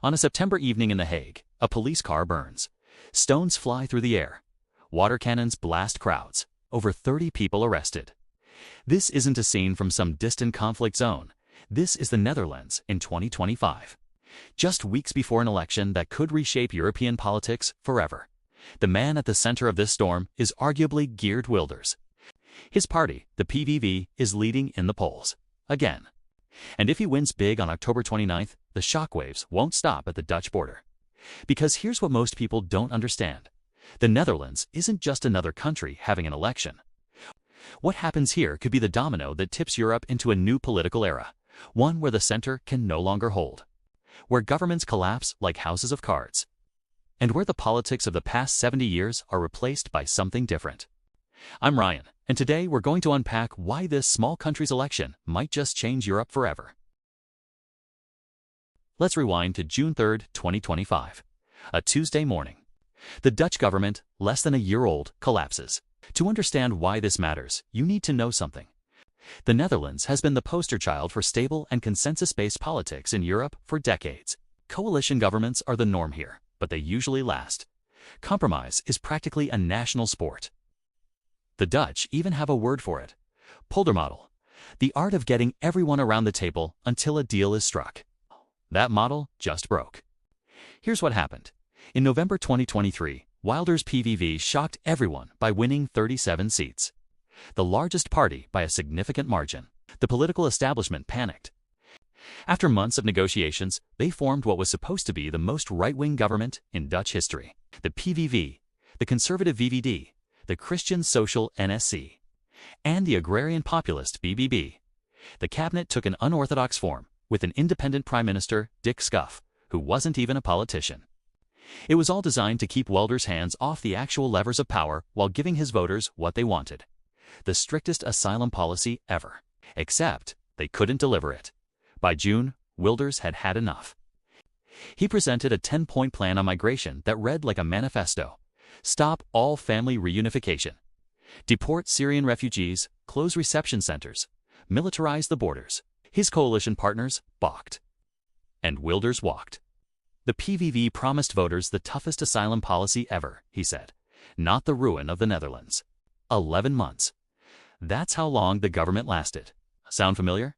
On a September evening in The Hague, a police car burns. Stones fly through the air. Water cannons blast crowds. Over 30 people arrested. This isn't a scene from some distant conflict zone. This is the Netherlands in 2025. Just weeks before an election that could reshape European politics forever. The man at the center of this storm is arguably Geert Wilders. His party, the PVV, is leading in the polls. Again. And if he wins big on October 29th, the shockwaves won't stop at the Dutch border. Because here's what most people don't understand. The Netherlands isn't just another country having an election. What happens here could be the domino that tips Europe into a new political era, one where the center can no longer hold, where governments collapse like houses of cards, and where the politics of the past 70 years are replaced by something different. I'm Ryan, and today we're going to unpack why this small country's election might just change Europe forever. Let's rewind to June 3, 2025, a Tuesday morning. The Dutch government, less than a year old, collapses. To understand why this matters, you need to know something. The Netherlands has been the poster child for stable and consensus-based politics in Europe for decades. Coalition governments are the norm here, but they usually last. Compromise is practically a national sport. The Dutch even have a word for it: poldermodel, the art of getting everyone around the table until a deal is struck. That model just broke. Here's what happened. In November 2023, Wilders PVV shocked everyone by winning 37 seats, the largest party by a significant margin. The political establishment panicked. After months of negotiations, they formed what was supposed to be the most right-wing government in Dutch history. The PVV, the conservative VVD, the Christian Social NSC, and the agrarian populist BBB. The cabinet took an unorthodox form, with an independent prime minister, Dick Scuff, who wasn't even a politician. It was all designed to keep Wilders' hands off the actual levers of power while giving his voters what they wanted: the strictest asylum policy ever. Except they couldn't deliver it. By June, Wilders had had enough. He presented a 10-point plan on migration that read like a manifesto. Stop all family reunification. Deport Syrian refugees, close reception centers, militarize the borders. His coalition partners balked. And Wilders walked. The PVV promised voters the toughest asylum policy ever, he said, not the ruin of the Netherlands. 11 months. That's how long the government lasted. Sound familiar?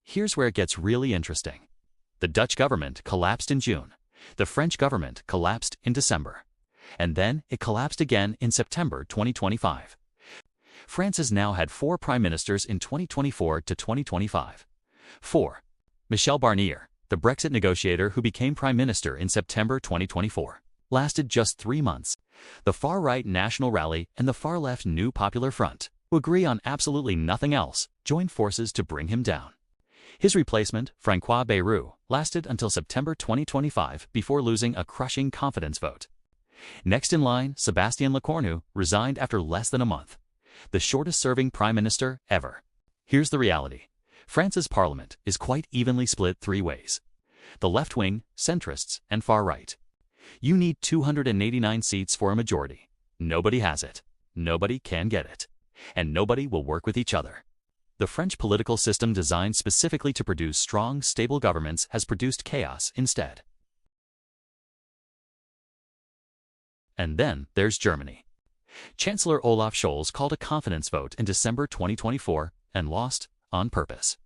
Here's where it gets really interesting. The Dutch government collapsed in June. The French government collapsed in December. And then it collapsed again in September 2025. France has now had 4 prime ministers in 2024 to 2025. 4. Michel Barnier, the Brexit negotiator who became prime minister in September 2024, lasted just 3 months. The far-right National Rally and the far-left New Popular Front, who agree on absolutely nothing else, joined forces to bring him down. His replacement, Francois Bayrou, lasted until September 2025 before losing a crushing confidence vote. Next in line, Sébastien Lecornu resigned after less than a month, the shortest-serving prime minister ever. Here's the reality. France's parliament is quite evenly split 3 ways: the left wing, centrists, and far right. You need 289 seats for a majority. Nobody has it. Nobody can get it. And nobody will work with each other. The French political system, designed specifically to produce strong, stable governments, has produced chaos instead. And then there's Germany. Chancellor Olaf Scholz called a confidence vote in December 2024 and lost on purpose.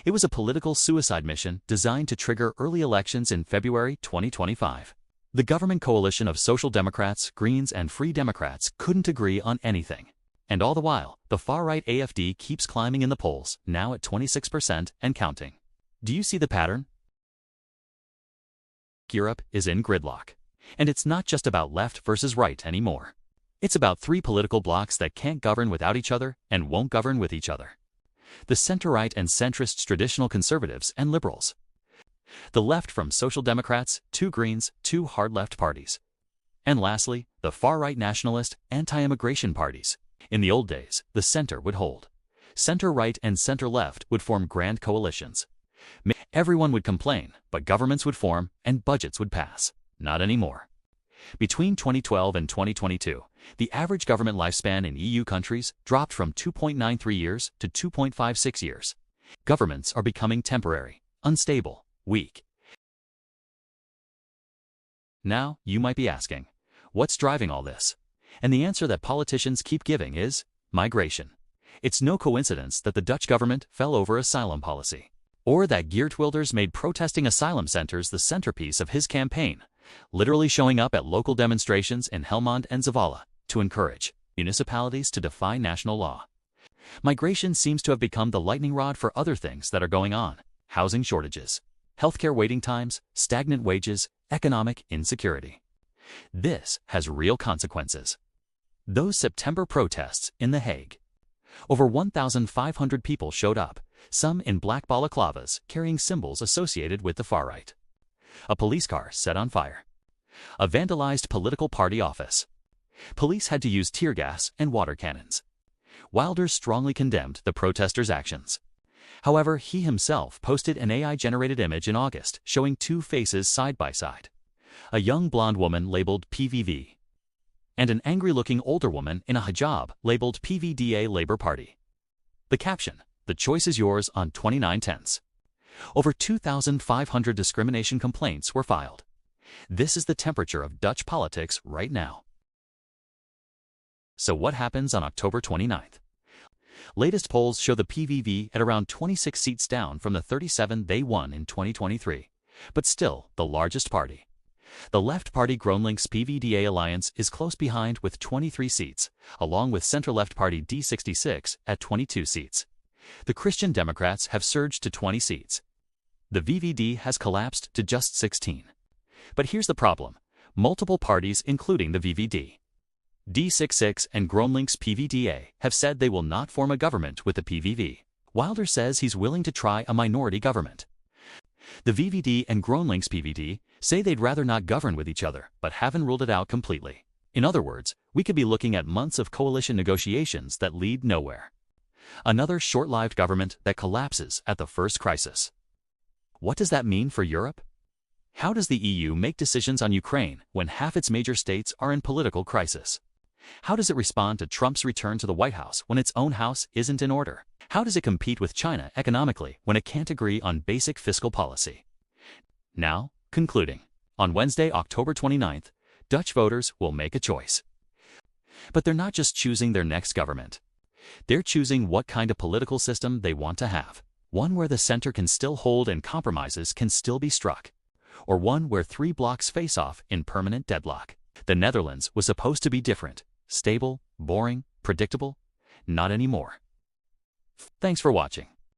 It was a political suicide mission designed to trigger early elections in February 2025. The government coalition of Social Democrats, Greens, and Free Democrats couldn't agree on anything. And all the while, the far-right AfD keeps climbing in the polls, now at 26% and counting. Do you see the pattern? Europe is in gridlock. And it's not just about left versus right anymore. It's about 3 political blocs that can't govern without each other and won't govern with each other. The center-right and centrist traditional conservatives and liberals. The left from Social Democrats, 2 Greens, 2 hard-left parties. And lastly, the far-right nationalist, anti-immigration parties. In the old days, the center would hold. Center-right and center-left would form grand coalitions. Everyone would complain, but governments would form and budgets would pass. Not anymore. Between 2012 and 2022, the average government lifespan in EU countries dropped from 2.93 years to 2.56 years. Governments are becoming temporary, unstable, weak. Now, you might be asking, what's driving all this? And the answer that politicians keep giving is migration. It's no coincidence that the Dutch government fell over asylum policy, or that Geert Wilders made protesting asylum centers the centerpiece of his campaign, literally showing up at local demonstrations in Helmond and Zavala to encourage municipalities to defy national law. Migration seems to have become the lightning rod for other things that are going on: housing shortages, healthcare waiting times, stagnant wages, economic insecurity. This has real consequences. Those September protests in The Hague. Over 1,500 people showed up, some in black balaclavas carrying symbols associated with the far right. A police car set on fire. A vandalized political party office. Police had to use tear gas and water cannons. Wilders strongly condemned the protesters' actions. However, he himself posted an AI-generated image in August showing two faces side by side: a young blonde woman labeled PVV, and an angry-looking older woman in a hijab labeled PVDA Labour Party. The caption: "The choice is yours on 29/10." Over 2,500 discrimination complaints were filed. This is the temperature of Dutch politics right now. So what happens on October 29th? Latest polls show the PVV at around 26 seats, down from the 37 they won in 2023, but still the largest party. The left party GroenLinks PVDA alliance is close behind with 23 seats, along with center-left party D66 at 22 seats. The Christian Democrats have surged to 20 seats. The VVD has collapsed to just 16. But here's the problem: multiple parties, including the VVD, D66 and GroenLinks PVDA, have said they will not form a government with the PVV. Wilders says he's willing to try a minority government. The VVD and GroenLinks PVD say they'd rather not govern with each other, but haven't ruled it out completely. In other words, we could be looking at months of coalition negotiations that lead nowhere. Another short-lived government that collapses at the first crisis. What does that mean for Europe? How does the EU make decisions on Ukraine when half its major states are in political crisis? How does it respond to Trump's return to the White House when its own house isn't in order? How does it compete with China economically when it can't agree on basic fiscal policy? Now, concluding, on Wednesday, October 29th, Dutch voters will make a choice. But they're not just choosing their next government. They're choosing what kind of political system they want to have. One where the center can still hold and compromises can still be struck. Or one where three blocs face off in permanent deadlock. The Netherlands was supposed to be different. Stable, boring, predictable. Not anymore. Thanks for watching.